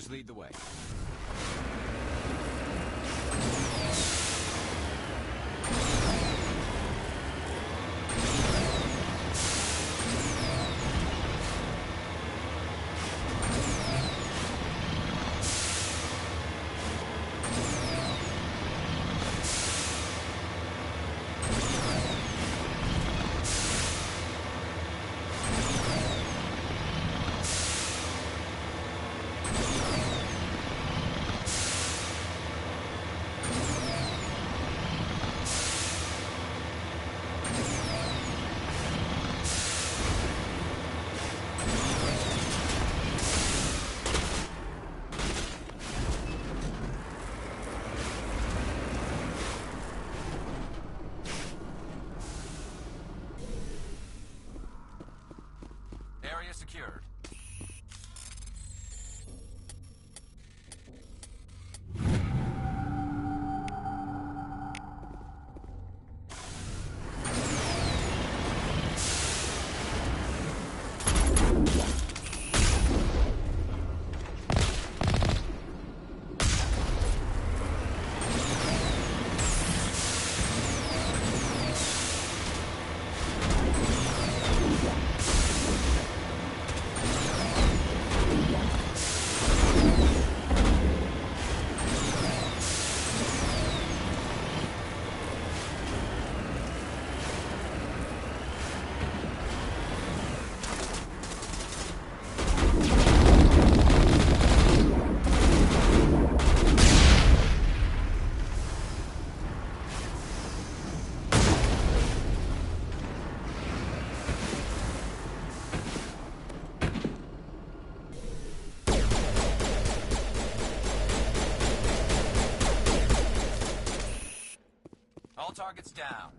Just lead the way. Area secured. All targets down.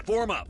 Form up.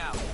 out.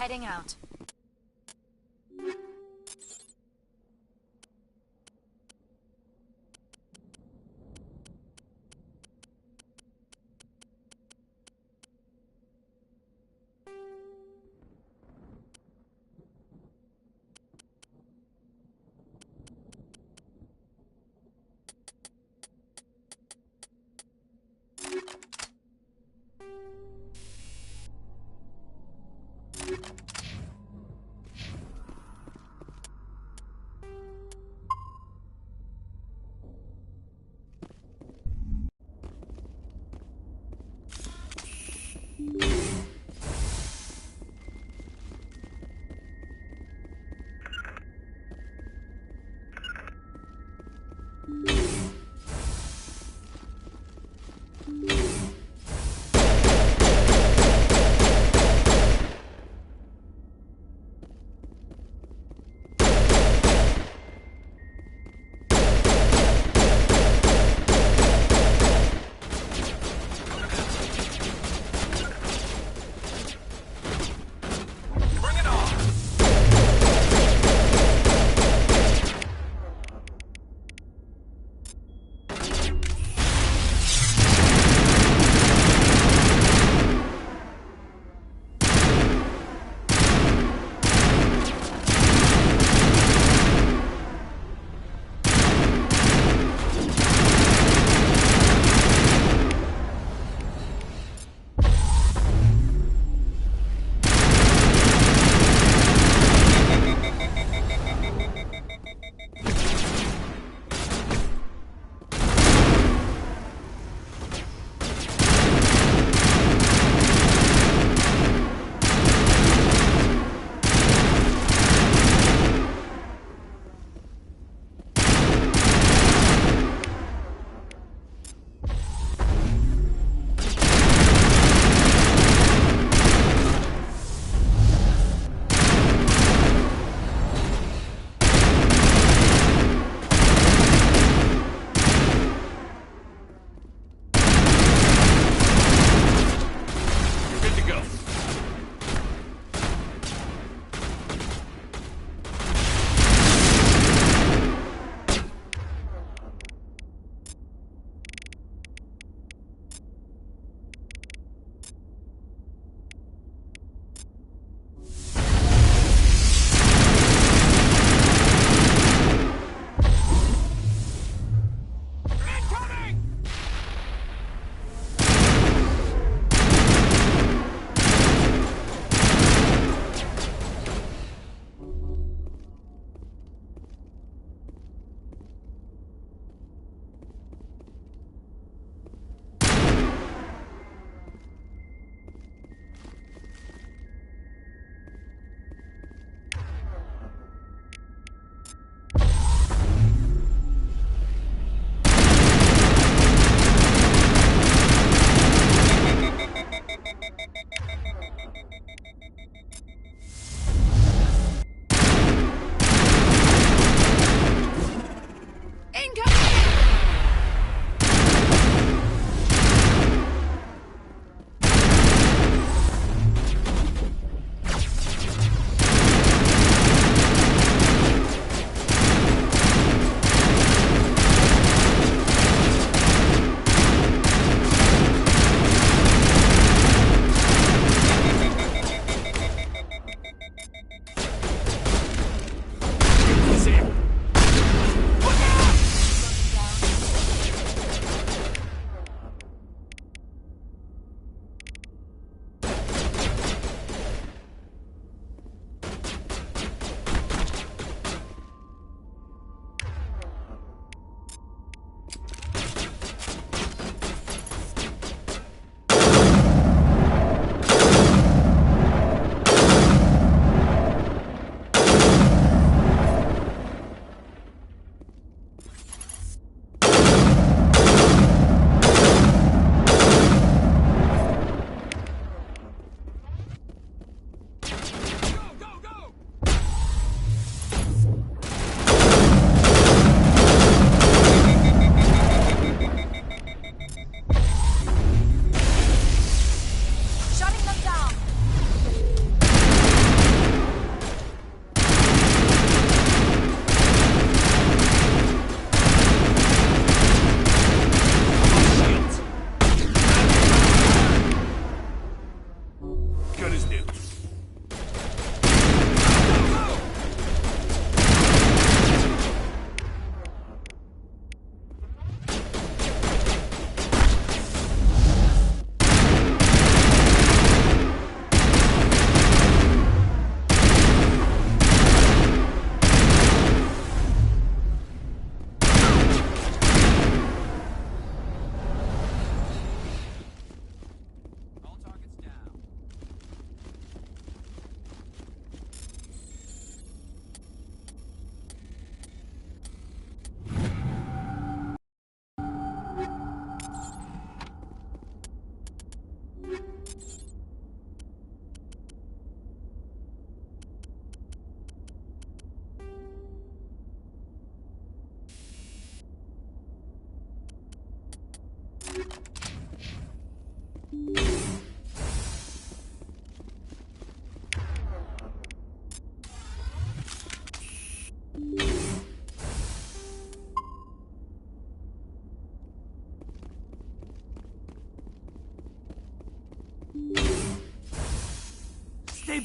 Heading out.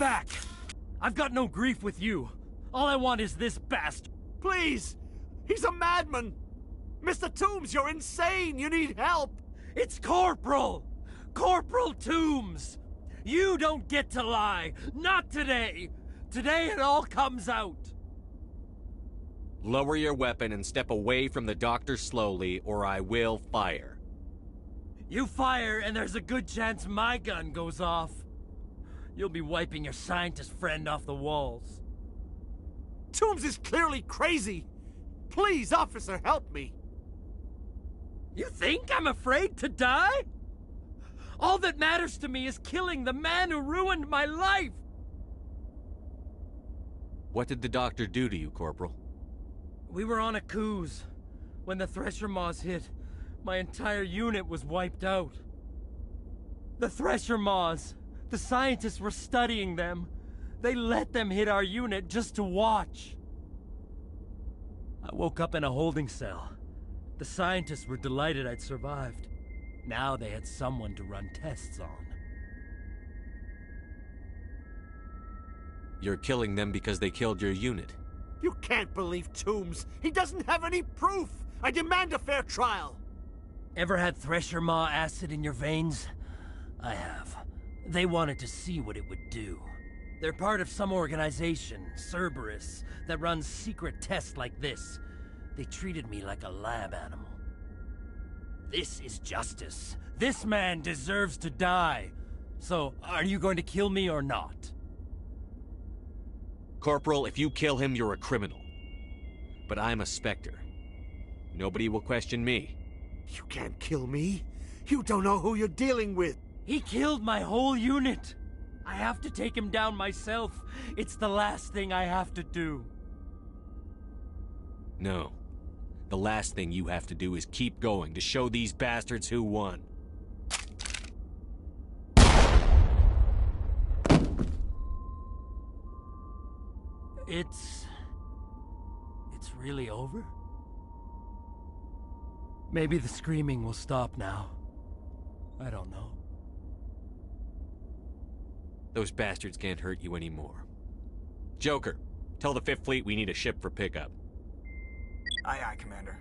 back! I've got no grief with you. All I want is this bastard. Please! He's a madman! Mr. Toombs, you're insane! You need help! It's Corporal! Corporal Toombs! You don't get to lie! Not today! Today it all comes out! Lower your weapon and step away from the doctor slowly, or I will fire. You fire, and there's a good chance my gun goes off. You'll be wiping your scientist friend off the walls. Toombs is clearly crazy! Please, officer, help me! You think I'm afraid to die? All that matters to me is killing the man who ruined my life! What did the doctor do to you, Corporal? We were on a cruise. When the Thresher Maws hit, my entire unit was wiped out. The Thresher Maws, the scientists were studying them. They let them hit our unit just to watch. I woke up in a holding cell. The scientists were delighted I'd survived. Now they had someone to run tests on. You're killing them because they killed your unit. You can't believe Toombs! He doesn't have any proof! I demand a fair trial! Ever had Thresher Maw acid in your veins? I have. They wanted to see what it would do. They're part of some organization, Cerberus, that runs secret tests like this. They treated me like a lab animal. This is justice. This man deserves to die. So, are you going to kill me or not? Corporal, if you kill him, you're a criminal. But I'm a Spectre. Nobody will question me. You can't kill me. You don't know who you're dealing with. He killed my whole unit. I have to take him down myself. It's the last thing I have to do. No. The last thing you have to do is keep going to show these bastards who won. It's really over? Maybe the screaming will stop now. I don't know. Those bastards can't hurt you anymore. Joker, tell the 5th Fleet we need a ship for pickup. Aye, aye, Commander.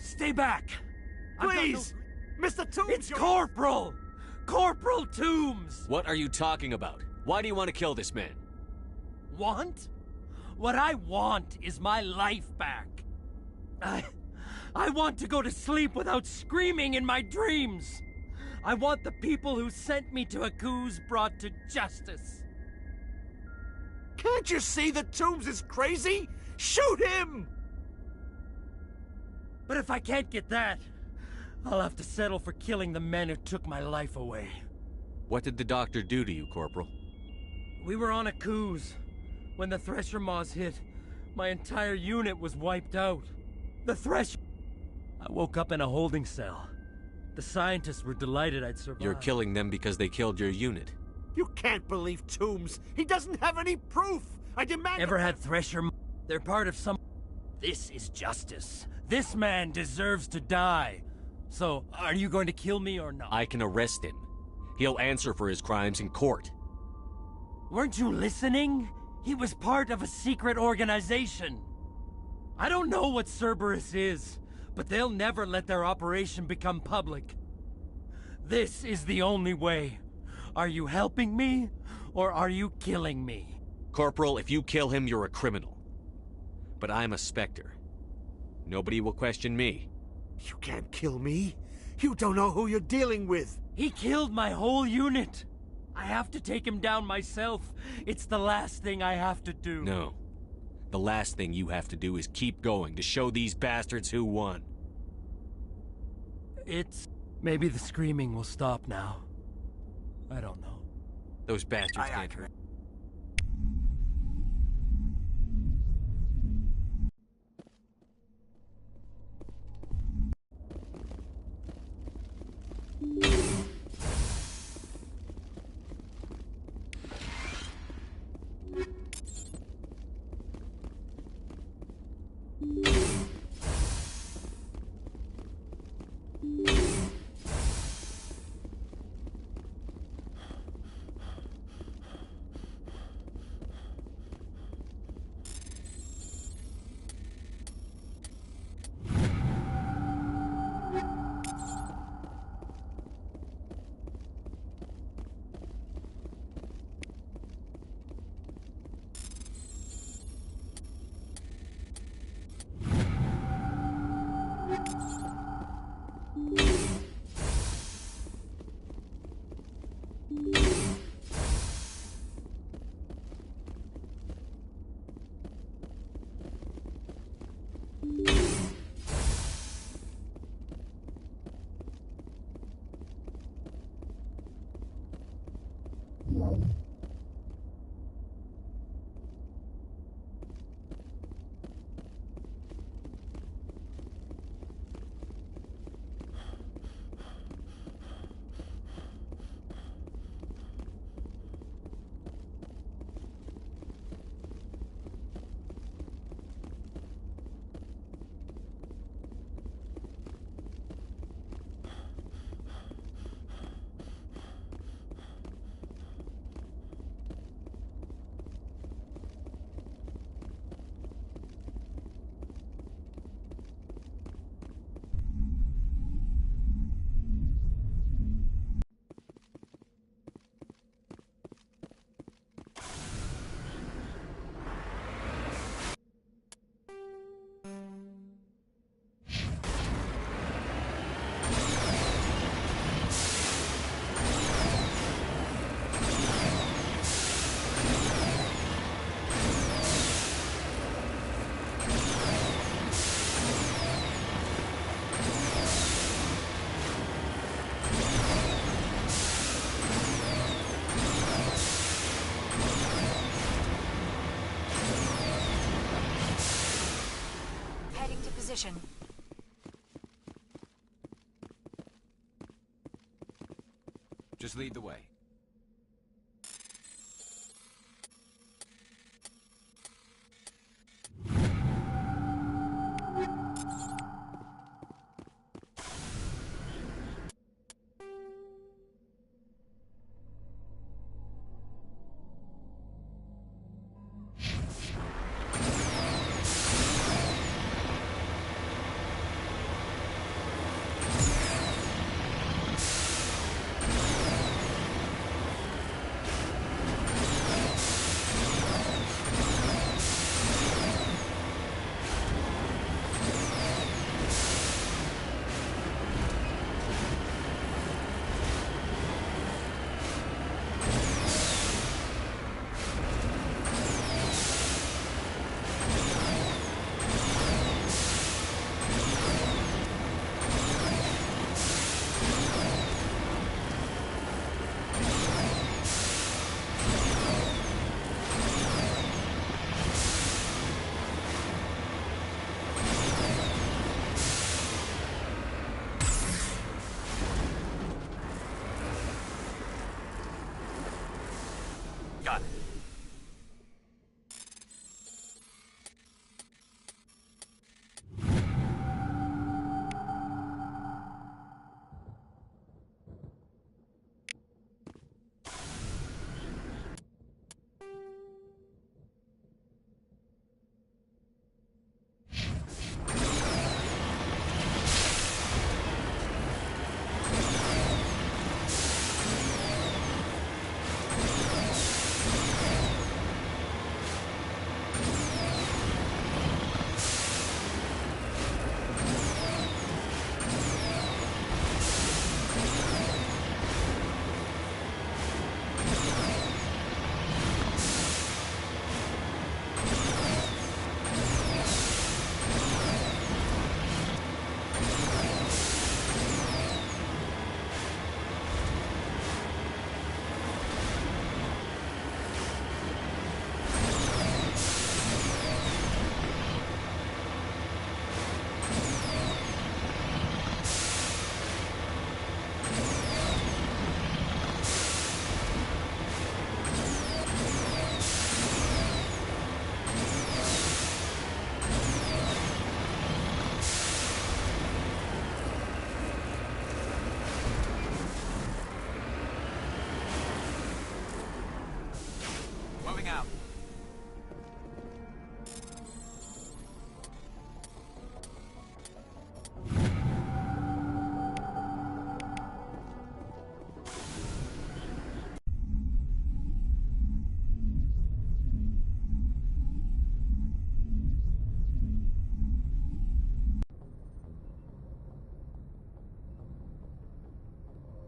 Stay back! Please! Mr. Toombs, It's Corporal! Corporal Toombs! What are you talking about? Why do you want to kill this man? Want? What I want is my life back. I want to go to sleep without screaming in my dreams. I want the people who sent me to Akuz brought to justice. Can't you see that Toombs is crazy? Shoot him! But if I can't get that, I'll have to settle for killing the men who took my life away. What did the doctor do to you, Corporal? We were on a cruise. When the Thresher Maws hit, my entire unit was wiped out. The Thresher... I woke up in a holding cell. The scientists were delighted I'd survived. You're killing them because they killed your unit. You can't believe Toombs! He doesn't have any proof! I demand— Ever had Thresher... They're part of some... This is justice. This man deserves to die. So, are you going to kill me or not? I can arrest him. He'll answer for his crimes in court. Weren't you listening? He was part of a secret organization. I don't know what Cerberus is, but they'll never let their operation become public. This is the only way. Are you helping me, or are you killing me? Corporal, if you kill him, you're a criminal. But I'm a Spectre. Nobody will question me. You can't kill me. You don't know who you're dealing with. He killed my whole unit. I have to take him down myself. It's the last thing I have to do. No. The last thing you have to do is keep going to show these bastards who won. Maybe the screaming will stop now. I don't know. Those bastards Aye, can't Commander. hurt. Position. Just lead the way.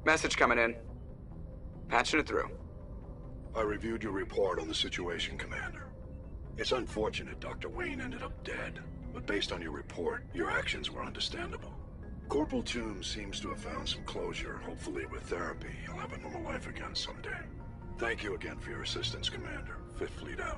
Message coming in. Patching it through. I reviewed your report on the situation, Commander. It's unfortunate Dr. Wayne ended up dead, but based on your report, your actions were understandable. Corporal Toombs seems to have found some closure. Hopefully with therapy, he'll have a normal life again someday. Thank you again for your assistance, Commander. Fifth Fleet out.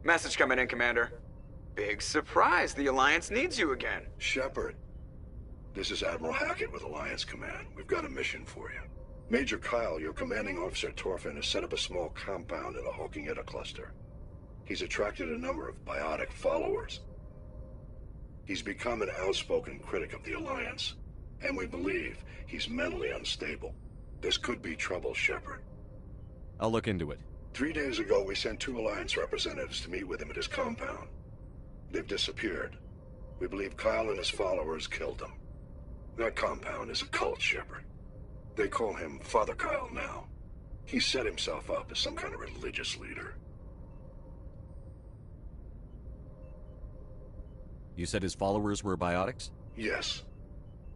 Message coming in, Commander. Big surprise, the Alliance needs you again. Shepard, this is Admiral Hackett with Alliance Command. We've got a mission for you. Major Kyle, your commanding officer Torfin, has set up a small compound in the Hawking Etta cluster. He's attracted a number of biotic followers. He's become an outspoken critic of the Alliance, and we believe he's mentally unstable. This could be trouble, Shepard. I'll look into it. 3 days ago, we sent 2 Alliance representatives to meet with him at his compound. They've disappeared. We believe Kyle and his followers killed them. That compound is a cult, Shepard. They call him Father Kyle now. He set himself up as some kind of religious leader. You said his followers were biotics? Yes.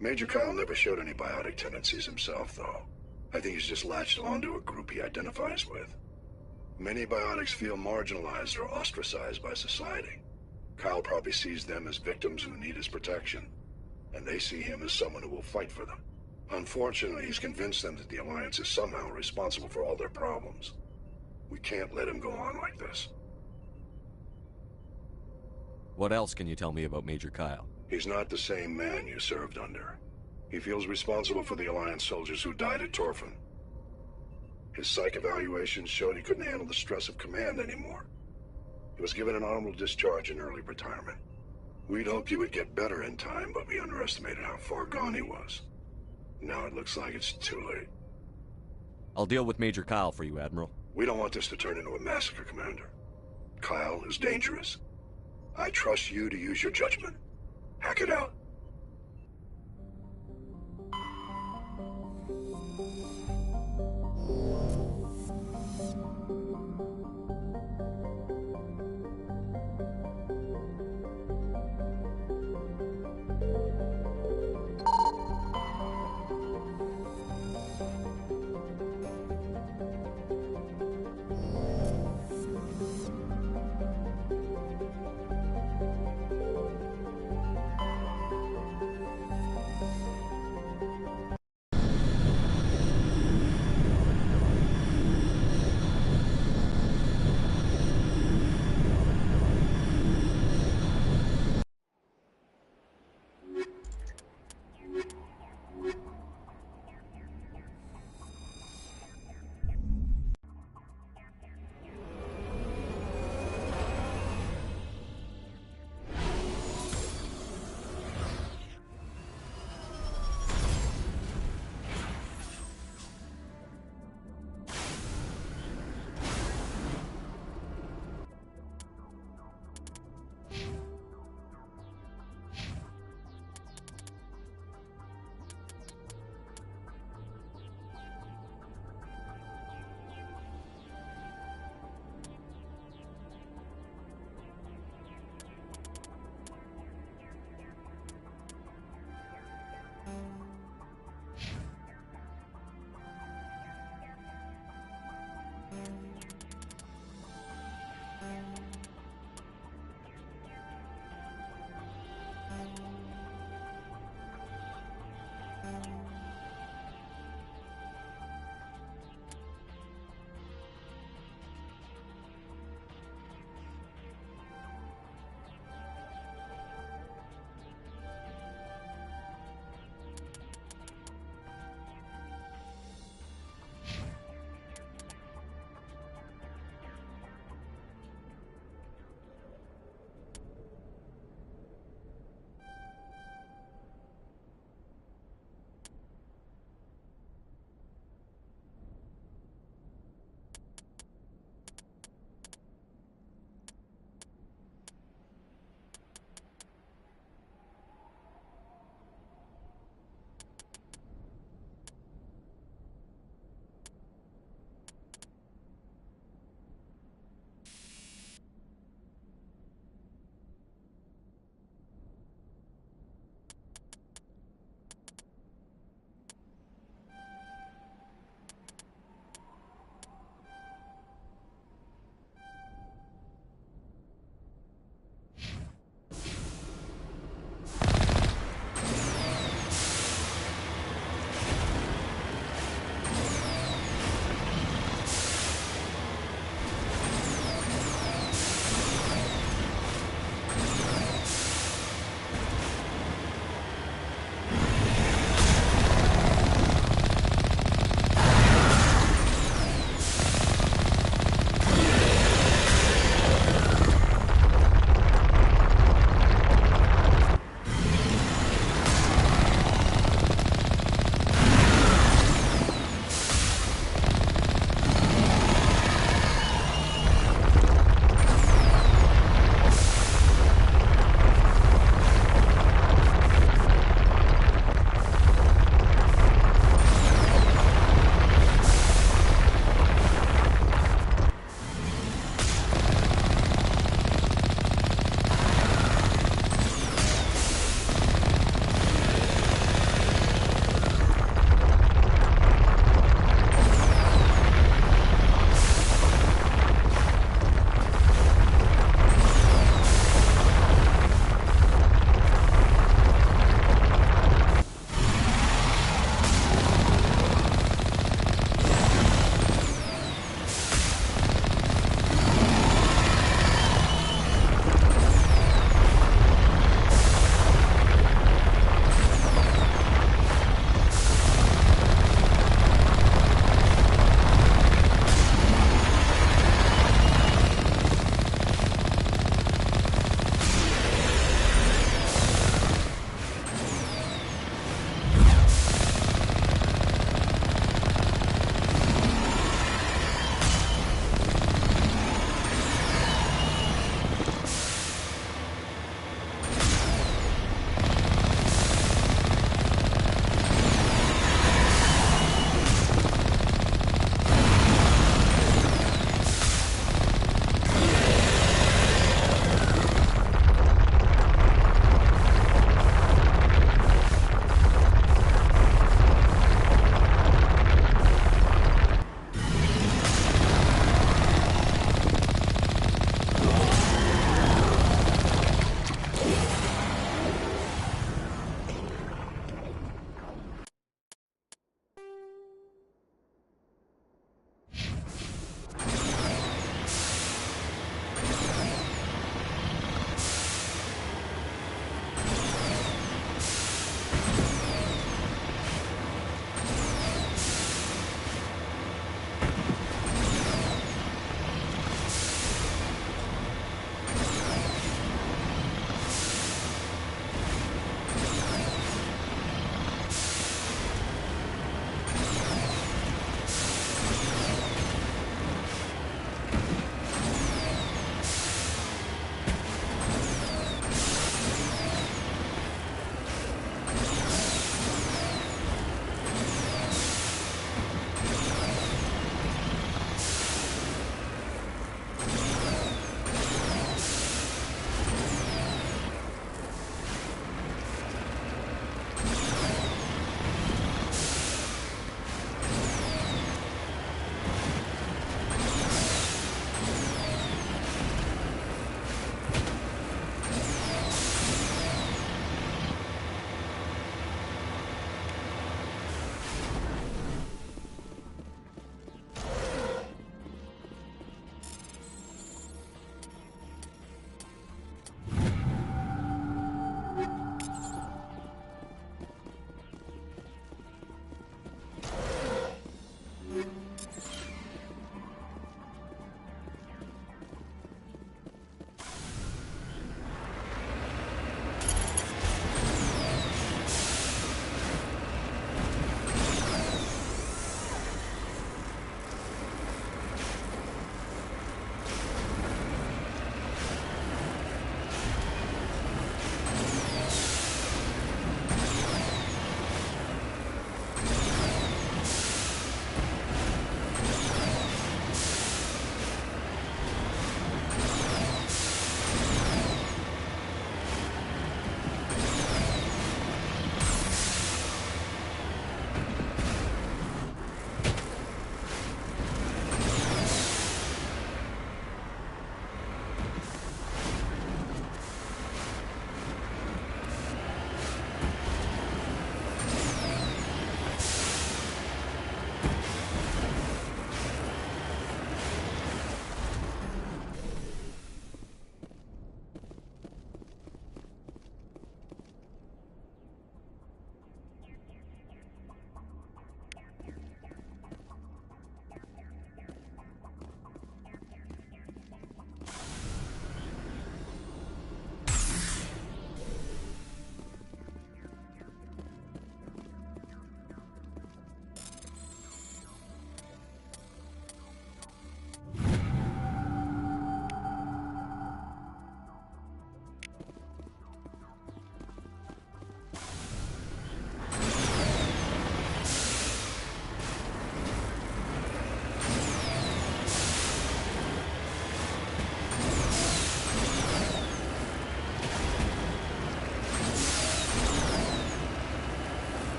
Major Kyle never showed any biotic tendencies himself, though. I think he's just latched onto a group he identifies with. Many biotics feel marginalized or ostracized by society. Kyle probably sees them as victims who need his protection, and they see him as someone who will fight for them. Unfortunately, he's convinced them that the Alliance is somehow responsible for all their problems. We can't let him go on like this. What else can you tell me about Major Kyle? He's not the same man you served under. He feels responsible for the Alliance soldiers who died at Torfin. His psych evaluations showed he couldn't handle the stress of command anymore. He was given an honorable discharge in early retirement. We'd hoped he would get better in time, but we underestimated how far gone he was. Now it looks like it's too late. I'll deal with Major Kyle for you, Admiral. We don't want this to turn into a massacre, Commander. Kyle is dangerous. I trust you to use your judgment. Hack it out.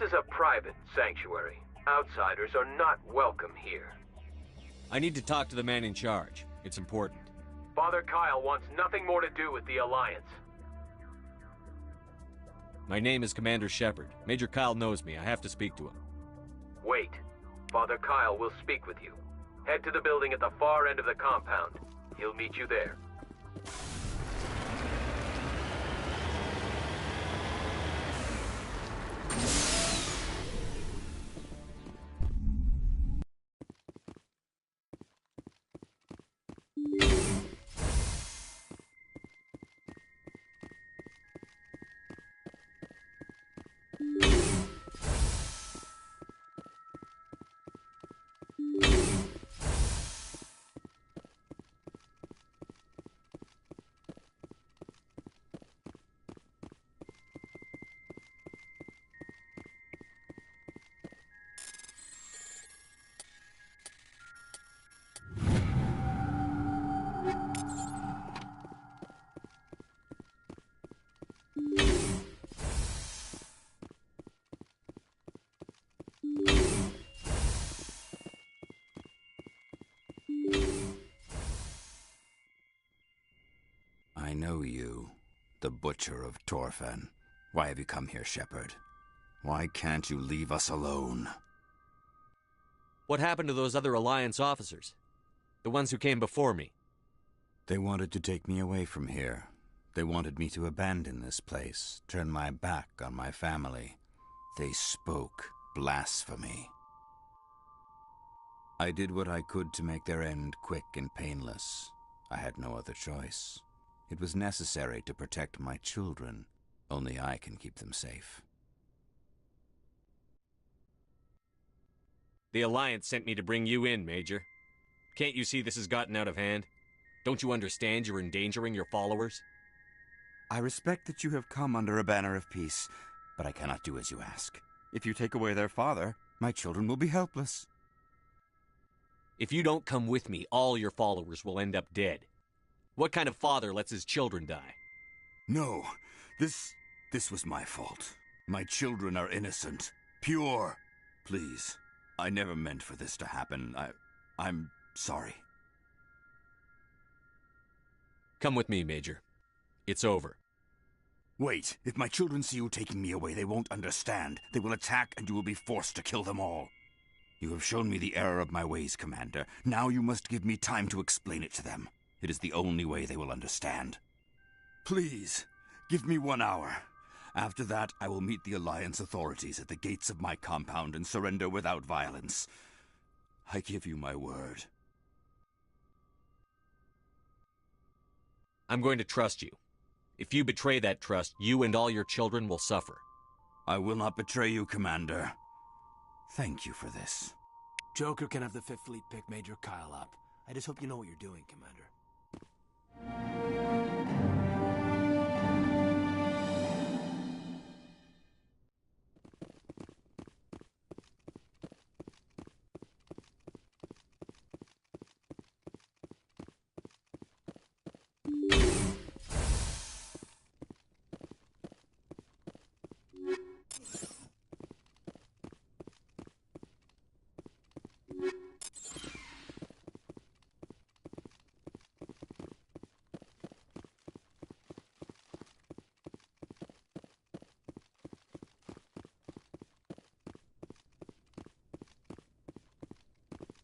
is a private sanctuary. Outsiders are not welcome here. I need to talk to the man in charge. It's important. Father Kyle wants nothing more to do with the Alliance. My name is Commander Shepard. Major Kyle knows me. I have to speak to him. Wait. Father Kyle will speak with you. Head to the building at the far end of the compound. He'll meet you there. I know you, the Butcher of Torfan. Why have you come here, Shepard? Why can't you leave us alone? What happened to those other Alliance officers? The ones who came before me? They wanted to take me away from here. They wanted me to abandon this place, turn my back on my family. They spoke blasphemy. I did what I could to make their end quick and painless. I had no other choice. It was necessary to protect my children. Only I can keep them safe. The Alliance sent me to bring you in, Major. Can't you see this has gotten out of hand? Don't you understand you're endangering your followers? I respect that you have come under a banner of peace, but I cannot do as you ask. If you take away their father, my children will be helpless. If you don't come with me, all your followers will end up dead. What kind of father lets his children die? No, this was my fault. My children are innocent, pure. Please, I never meant for this to happen. I'm sorry. Come with me, Major. It's over. Wait, if my children see you taking me away, they won't understand. They will attack and you will be forced to kill them all. You have shown me the error of my ways, Commander. Now you must give me time to explain it to them. It is the only way they will understand. Please, give me 1 hour. After that, I will meet the Alliance authorities at the gates of my compound and surrender without violence. I give you my word. I'm going to trust you. If you betray that trust, you and all your children will suffer. I will not betray you, Commander. Thank you for this. Joker can have the 5th Fleet pick Major Kyle up. I just hope you know what you're doing, Commander.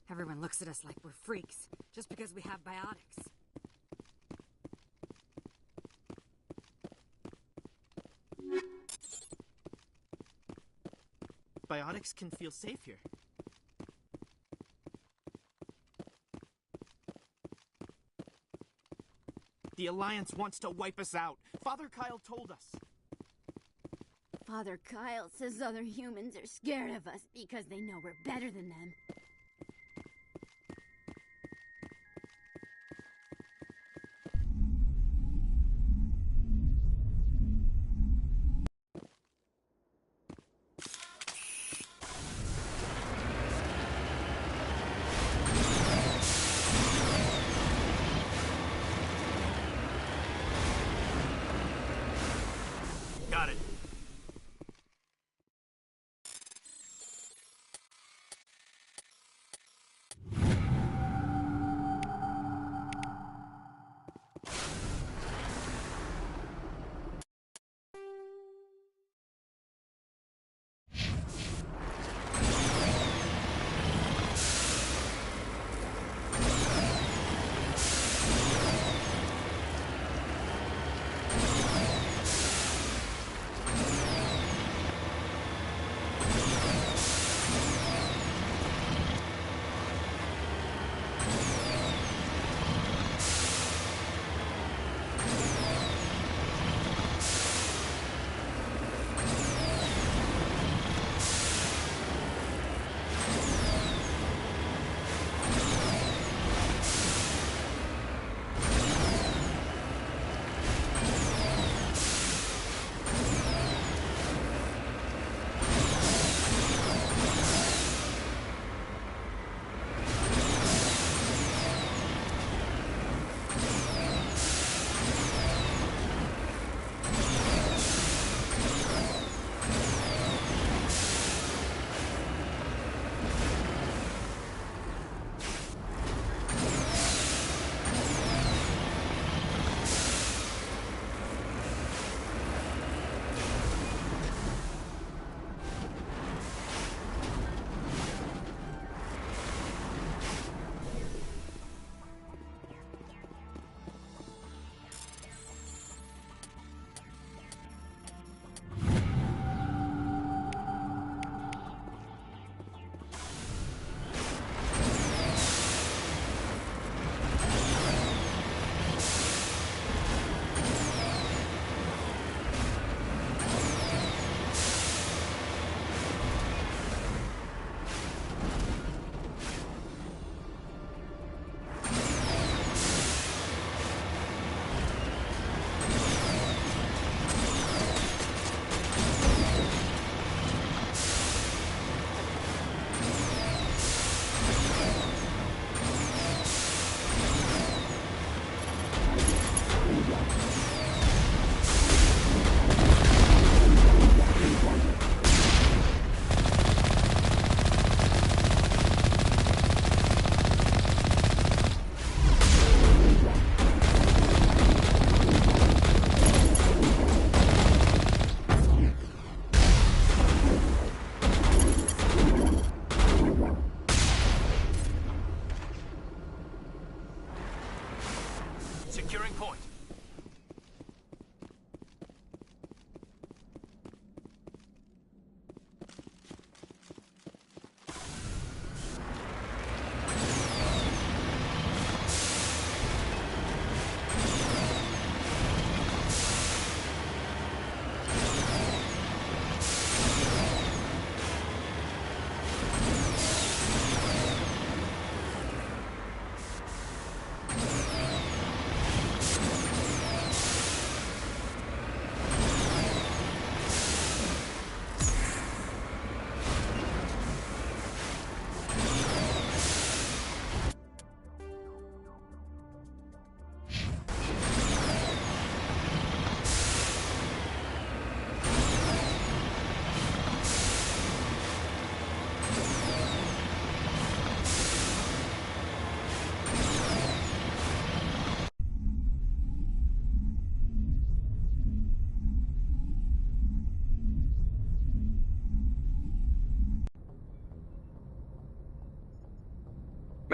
Everyone looks at us like we're freaks, just because we have biotics. Biotics can feel safe here. The Alliance wants to wipe us out. Father Kyle told us. Father Kyle says other humans are scared of us because they know we're better than them. Got it.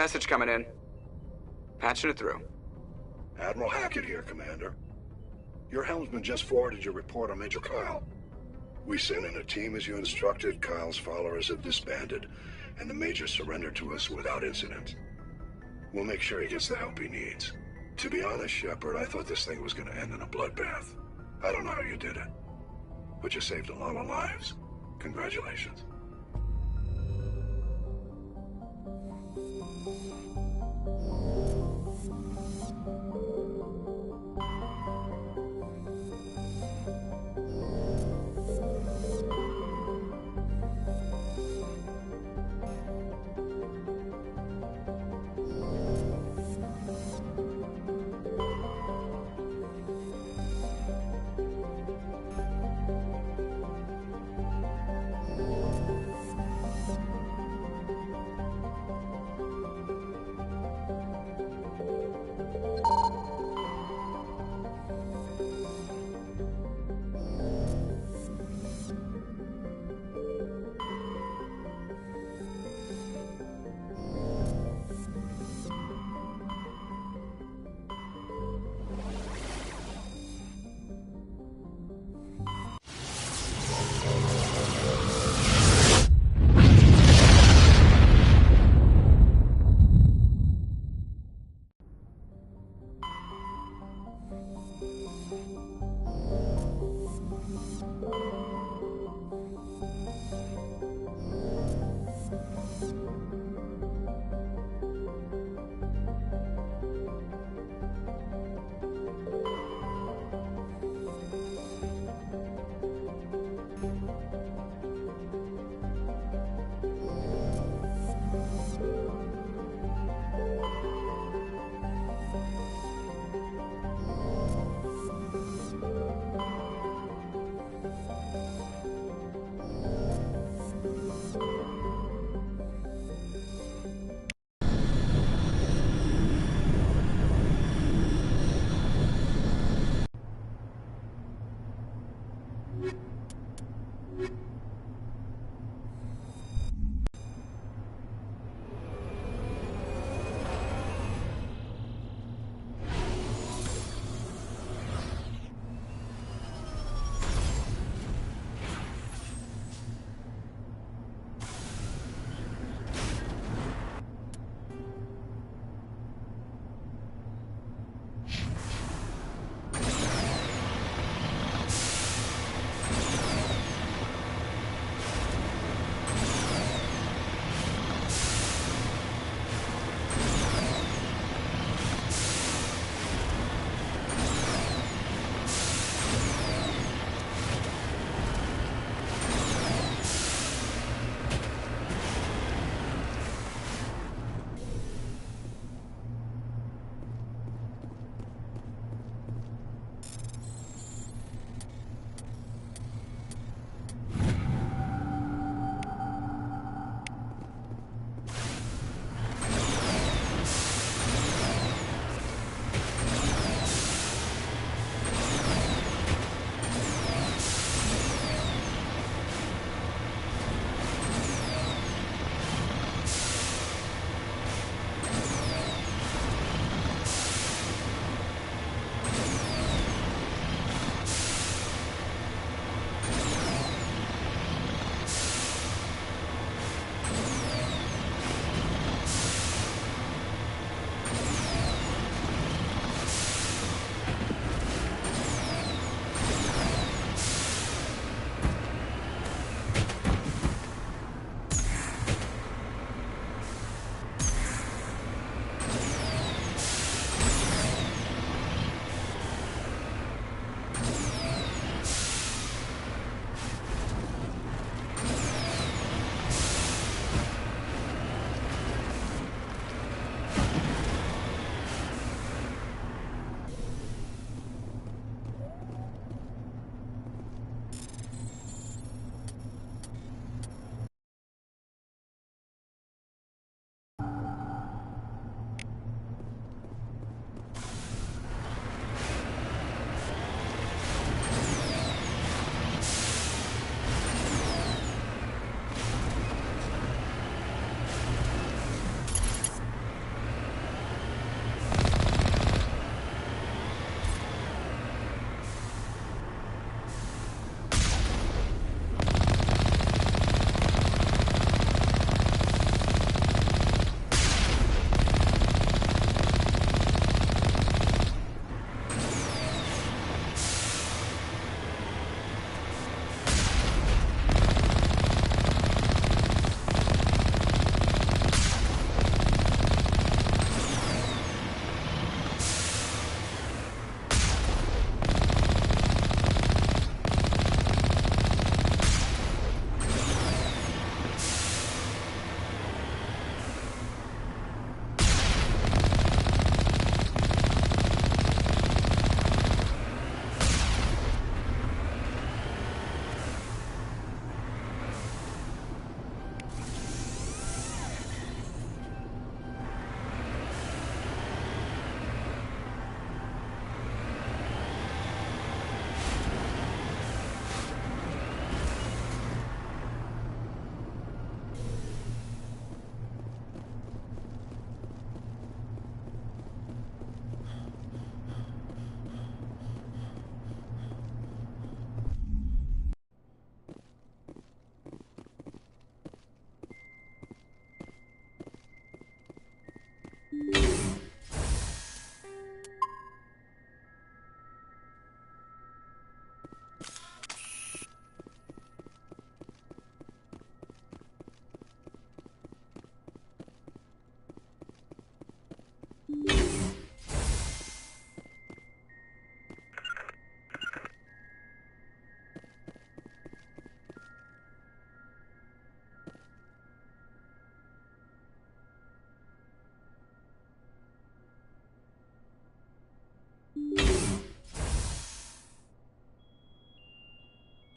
Message coming in. Patching it through. Admiral Hackett here, Commander. Your helmsman just forwarded your report on Major Kyle. We sent in a team as you instructed. Kyle's followers have disbanded, and the Major surrendered to us without incident. We'll make sure he gets the help he needs. To be honest, Shepard, I thought this thing was gonna end in a bloodbath. I don't know how you did it, but you saved a lot of lives. Congratulations.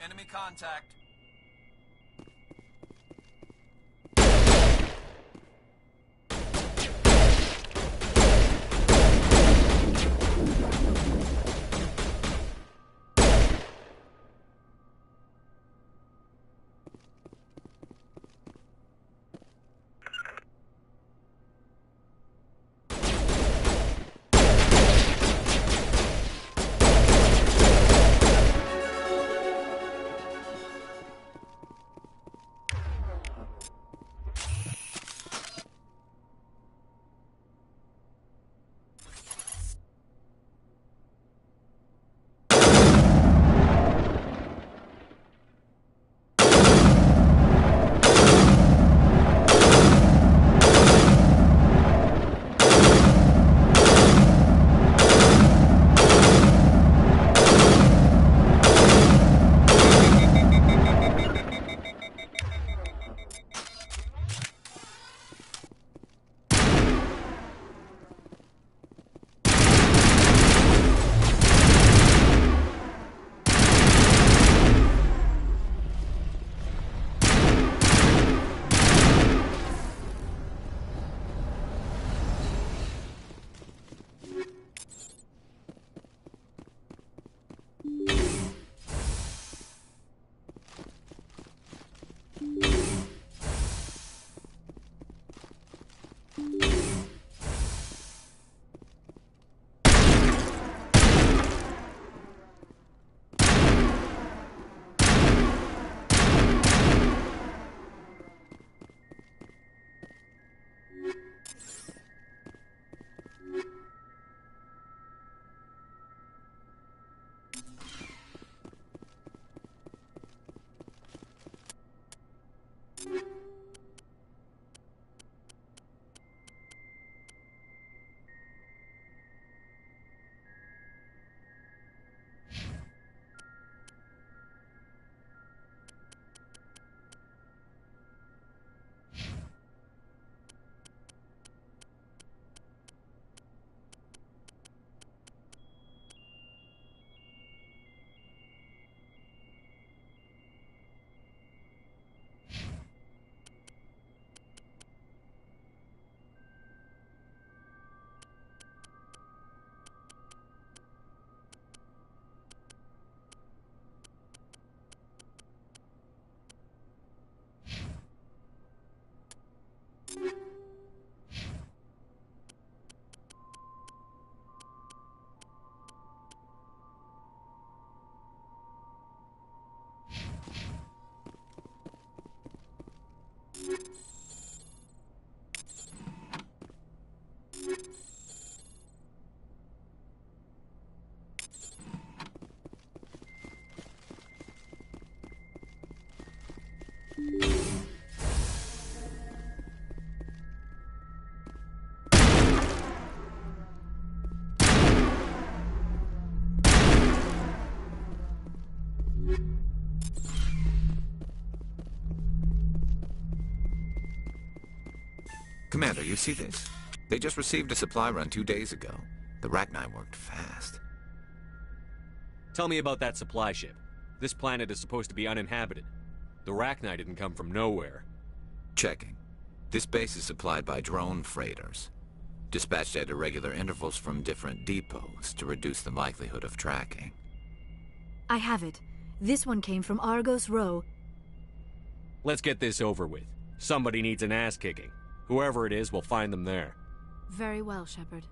Enemy contact. Commander, you see this? They just received a supply run 2 days ago. The Rachni worked fast. Tell me about that supply ship. This planet is supposed to be uninhabited. The Rachni didn't come from nowhere. Checking. This base is supplied by drone freighters, dispatched at irregular intervals from different depots to reduce the likelihood of tracking. I have it. This one came from Argos Row. Let's get this over with. Somebody needs an ass kicking. Whoever it is, we'll find them there. Very well, Shepard.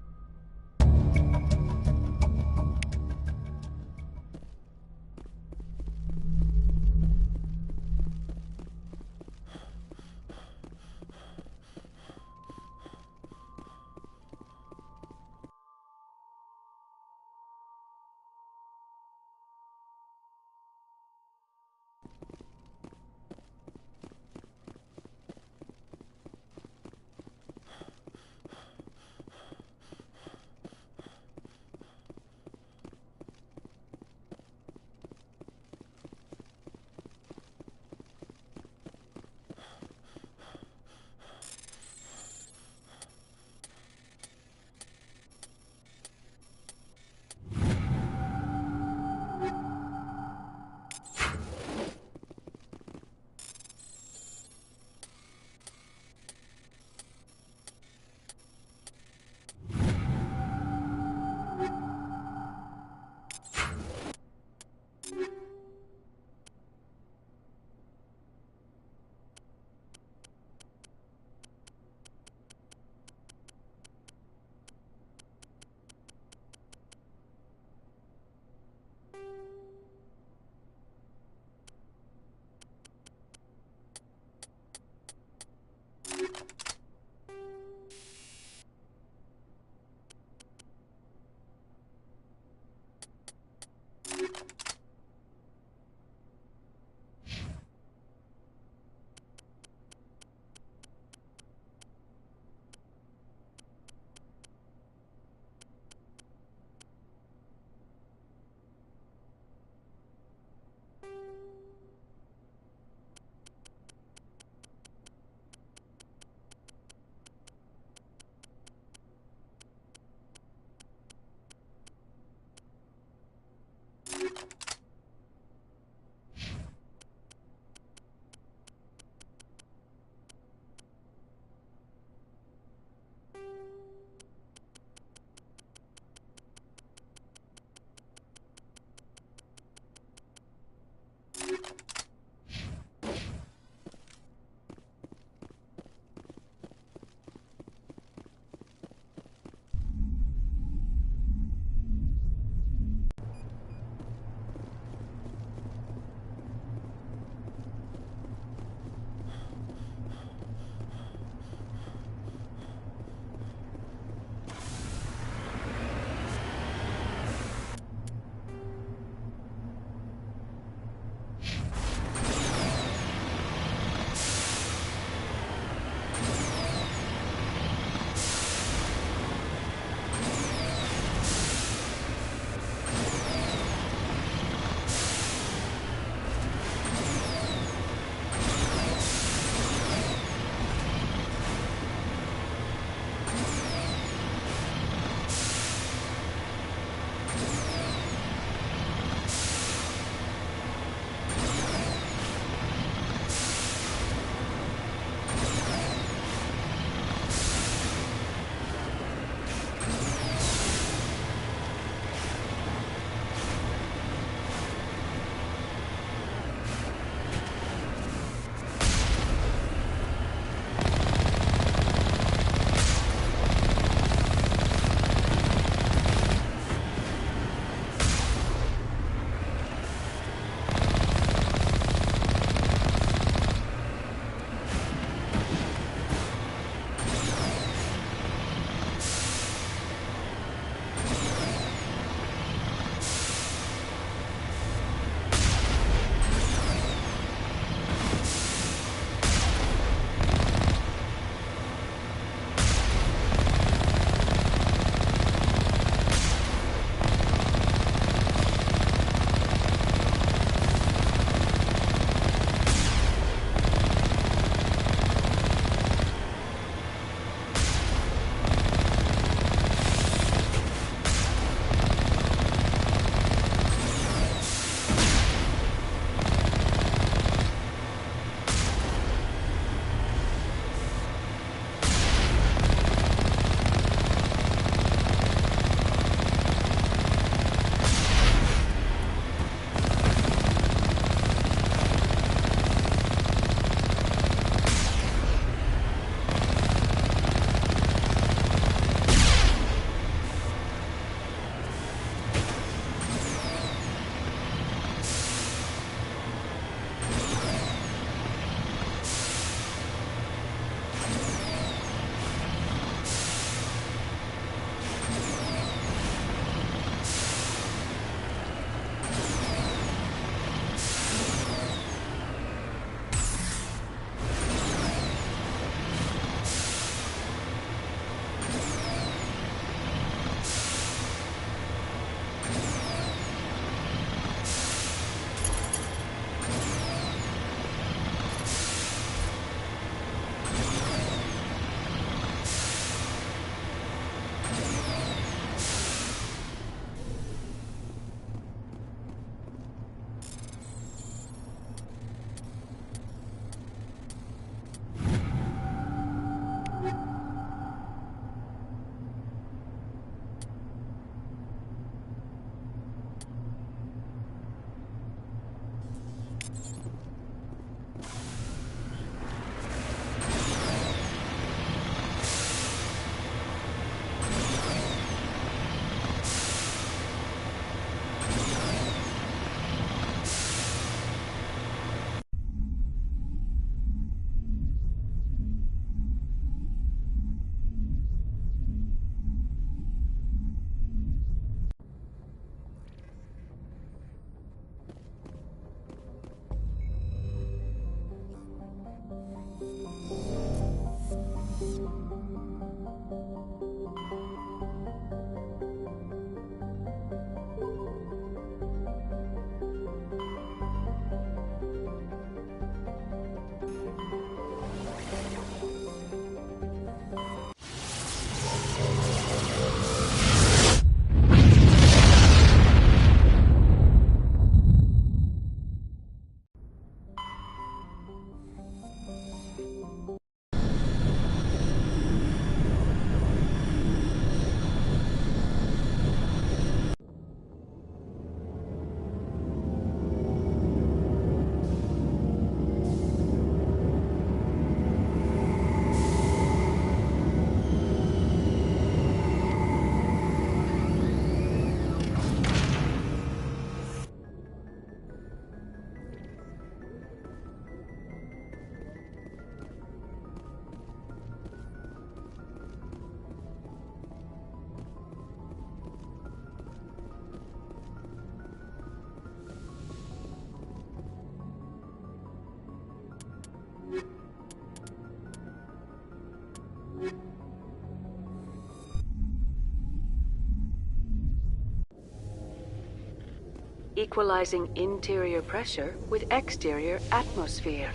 equalizing interior pressure with exterior atmosphere.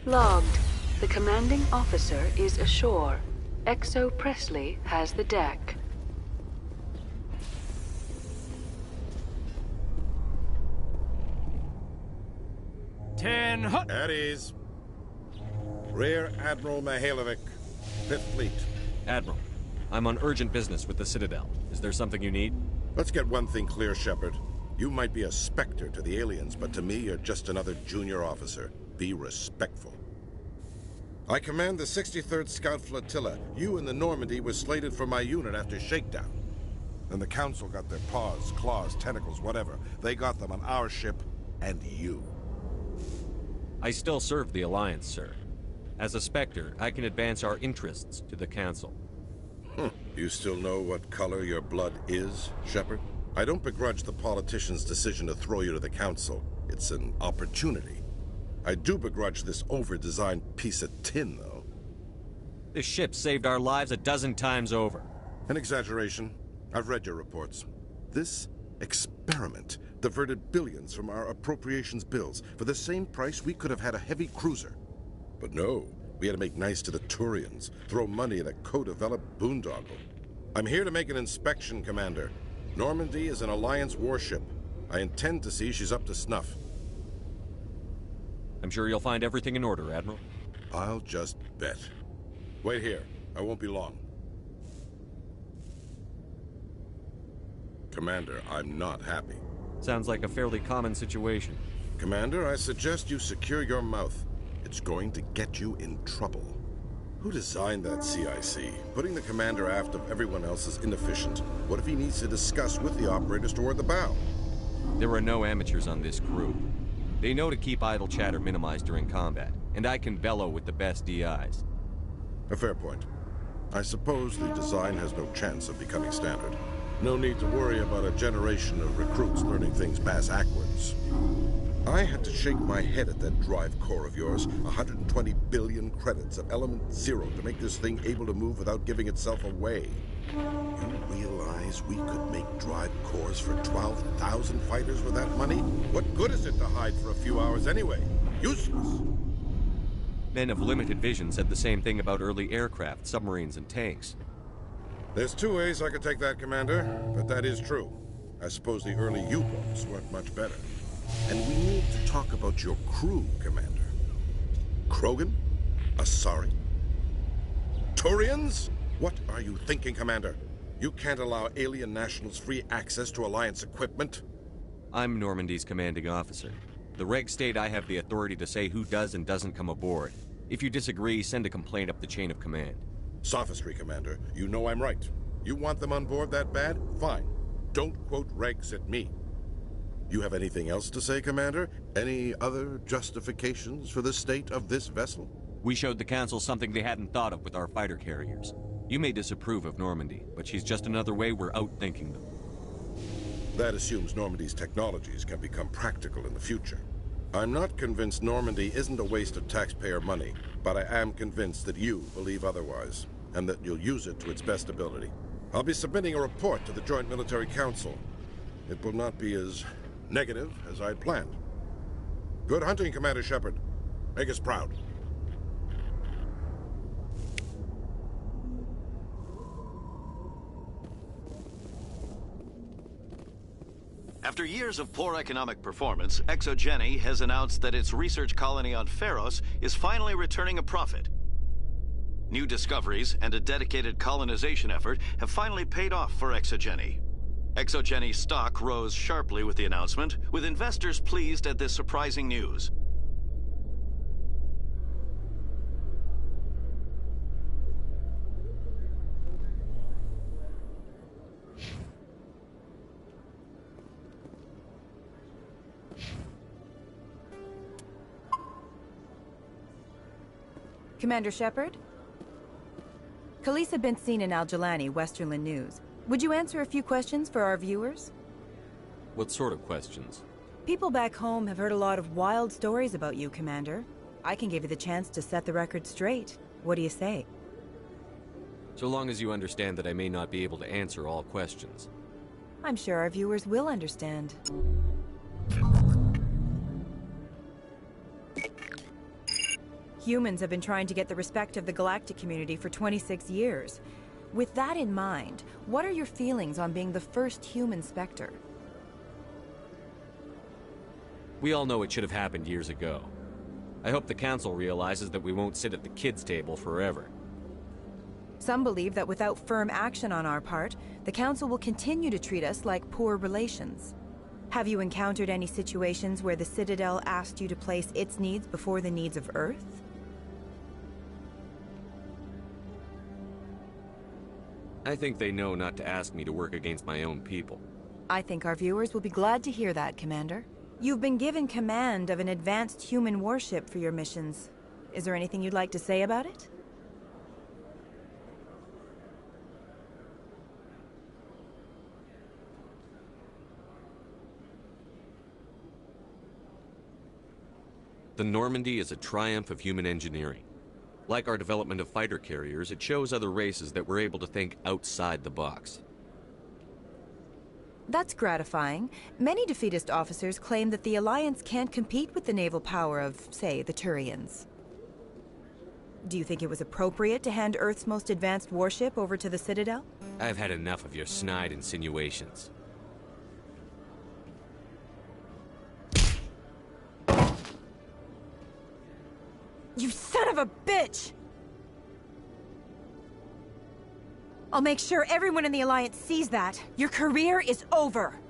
Logged. The commanding officer is ashore. Exo Presley has the deck. At ease. Rear Admiral Mihailovic, 5th Fleet. Admiral, I'm on urgent business with the Citadel. Is there something you need? Let's get one thing clear, Shepard. You might be a specter to the aliens, but to me, you're just another junior officer. Be respectful. I command the 63rd Scout Flotilla. You and the Normandy was slated for my unit after shakedown. Then the Council got their paws, claws, tentacles, whatever. They got them on our ship, and you. I still serve the Alliance, sir. As a Spectre, I can advance our interests to the Council. You still know what color your blood is, Shepard? I don't begrudge the politician's decision to throw you to the Council. It's an opportunity. I do begrudge this over-designed piece of tin, though. This ship saved our lives a dozen times over. An exaggeration. I've read your reports. This experiment diverted billions from our appropriations bills. For the same price, we could have had a heavy cruiser. But no, we had to make nice to the Turians, throw money at a co-developed boondoggle. I'm here to make an inspection, Commander. Normandy is an Alliance warship. I intend to see she's up to snuff. I'm sure you'll find everything in order, Admiral. I'll just bet. Wait here. I won't be long. Commander, I'm not happy. Sounds like a fairly common situation. Commander, I suggest you secure your mouth. It's going to get you in trouble. Who designed that CIC? Putting the commander aft of everyone else is inefficient. What if he needs to discuss with the operators toward the bow? There are no amateurs on this crew. They know to keep idle chatter minimized during combat, and I can bellow with the best DIs. A fair point. I suppose the design has no chance of becoming standard. No need to worry about a generation of recruits learning things bass-ackwards. I had to shake my head at that drive core of yours. 120 billion credits of element 0 to make this thing able to move without giving itself away. You realize we could make drive cores for 12,000 fighters with that money? What good is it to hide for a few hours anyway? Useless! Men of limited vision said the same thing about early aircraft, submarines, and tanks. There's two ways I could take that, Commander, but that is true. I suppose the early U-boats weren't much better. And we need to talk about your crew, Commander. Krogan? Asari? Turians? What are you thinking, Commander? You can't allow alien nationals free access to Alliance equipment? I'm Normandy's commanding officer. The regs state I have the authority to say who does and doesn't come aboard. If you disagree, send a complaint up the chain of command. Sophistry, Commander. You know I'm right. You want them on board that bad? Fine. Don't quote regs at me. You have anything else to say, Commander? Any other justifications for the state of this vessel? We showed the Council something they hadn't thought of with our fighter carriers. You may disapprove of Normandy, but she's just another way we're outthinking them. That assumes Normandy's technologies can become practical in the future. I'm not convinced Normandy isn't a waste of taxpayer money, but I am convinced that you believe otherwise, and that you'll use it to its best ability. I'll be submitting a report to the Joint Military Council. It will not be as negative as I'd planned. Good hunting, Commander Shepard. Make us proud. After years of poor economic performance, ExoGeni has announced that its research colony on Pharos is finally returning a profit. New discoveries and a dedicated colonization effort have finally paid off for ExoGeni. ExoGeni's stock rose sharply with the announcement, with investors pleased at this surprising news. Commander Shepard? Khaleesa been seen in Al-Jalani, Westerland News. Would you answer a few questions for our viewers? What sort of questions? People back home have heard a lot of wild stories about you, Commander. I can give you the chance to set the record straight. What do you say? So long as you understand that I may not be able to answer all questions. I'm sure our viewers will understand. Humans have been trying to get the respect of the galactic community for 26 years. With that in mind, what are your feelings on being the first human Spectre? We all know it should have happened years ago. I hope the Council realizes that we won't sit at the kids' table forever. Some believe that without firm action on our part, the Council will continue to treat us like poor relations. Have you encountered any situations where the Citadel asked you to place its needs before the needs of Earth? I think they know not to ask me to work against my own people. I think our viewers will be glad to hear that, Commander. You've been given command of an advanced human warship for your missions. Is there anything you'd like to say about it? The Normandy is a triumph of human engineering. Like our development of fighter carriers, it shows other races that we're able to think outside the box. That's gratifying. Many defeatist officers claim that the Alliance can't compete with the naval power of, say, the Turians. Do you think it was appropriate to hand Earth's most advanced warship over to the Citadel? I've had enough of your snide insinuations. You son of a bitch! I'll make sure everyone in the Alliance sees that. Your career is over.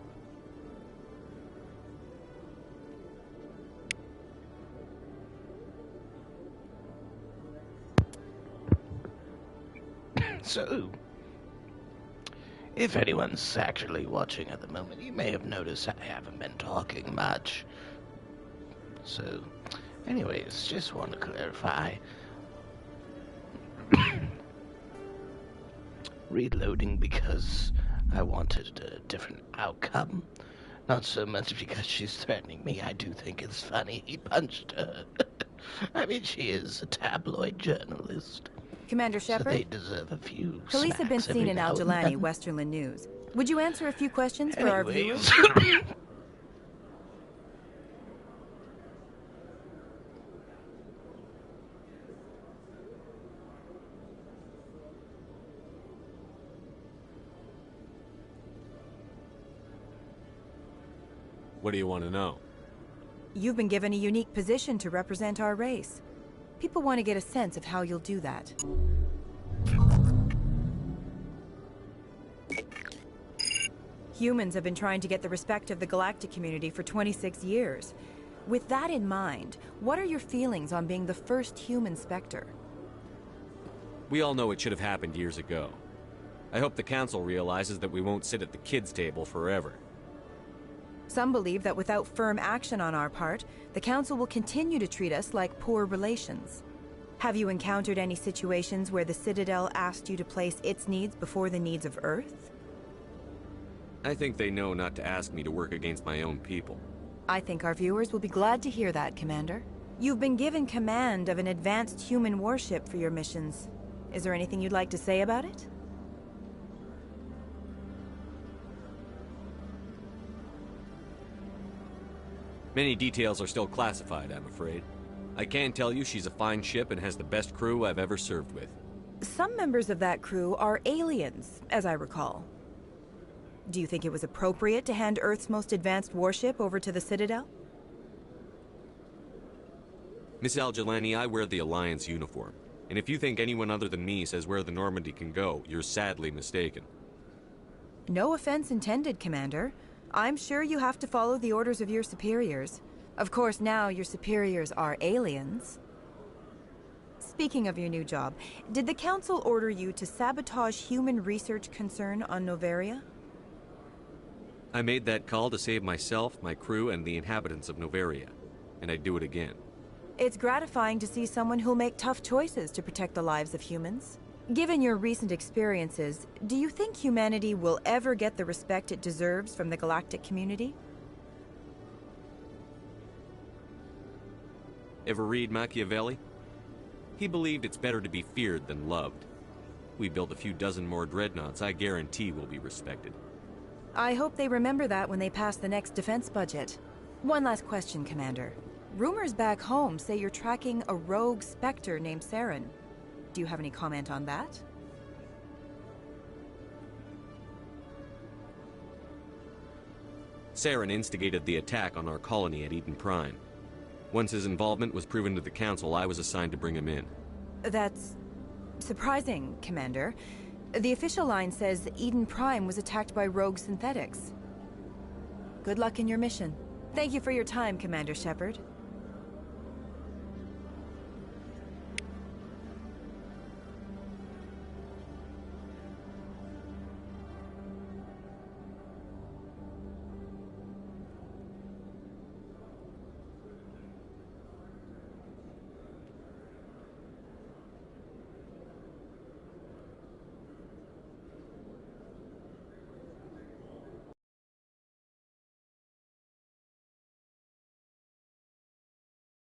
So, if anyone's actually watching at the moment, you may have noticed I haven't been talking much. So, anyways, just want to clarify. Reloading because I wanted a different outcome. Not so much because she's threatening me. I do think it's funny he punched her. I mean, she is a tabloid journalist. Commander Shepard? So they deserve a few Police have been smacks every seen in now and Al-Jalani, then. Westerland News. Would you answer a few questions for our Anyways. viewers? What do you want to know? You've been given a unique position to represent our race. People want to get a sense of how you'll do that. Humans have been trying to get the respect of the galactic community for 26 years. With that in mind, what are your feelings on being the first human Spectre? We all know it should have happened years ago. I hope the Council realizes that we won't sit at the kids' table forever. Some believe that without firm action on our part, the Council will continue to treat us like poor relations. Have you encountered any situations where the Citadel asked you to place its needs before the needs of Earth? I think they know not to ask me to work against my own people. I think our viewers will be glad to hear that, Commander. You've been given command of an advanced human warship for your missions. Is there anything you'd like to say about it? Many details are still classified, I'm afraid. I can tell you she's a fine ship and has the best crew I've ever served with. Some members of that crew are aliens, as I recall. Do you think it was appropriate to hand Earth's most advanced warship over to the Citadel? Miss Al-Jalani, I wear the Alliance uniform. And if you think anyone other than me says where the Normandy can go, you're sadly mistaken. No offense intended, Commander. I'm sure you have to follow the orders of your superiors. Of course, now your superiors are aliens. Speaking of your new job, did the Council order you to sabotage human research concern on Noveria? I made that call to save myself, my crew, and the inhabitants of Noveria. And I'd do it again. It's gratifying to see someone who'll make tough choices to protect the lives of humans. Given your recent experiences, do you think humanity will ever get the respect it deserves from the galactic community? Ever read Machiavelli? He believed it's better to be feared than loved. We build a few dozen more dreadnoughts, I guarantee we'll be respected. I hope they remember that when they pass the next defense budget. One last question, Commander. Rumors back home say you're tracking a rogue Spectre named Saren. Do you have any comment on that? Saren instigated the attack on our colony at Eden Prime. Once his involvement was proven to the Council, I was assigned to bring him in. That's surprising, Commander. The official line says that Eden Prime was attacked by rogue synthetics. Good luck in your mission. Thank you for your time, Commander Shepard.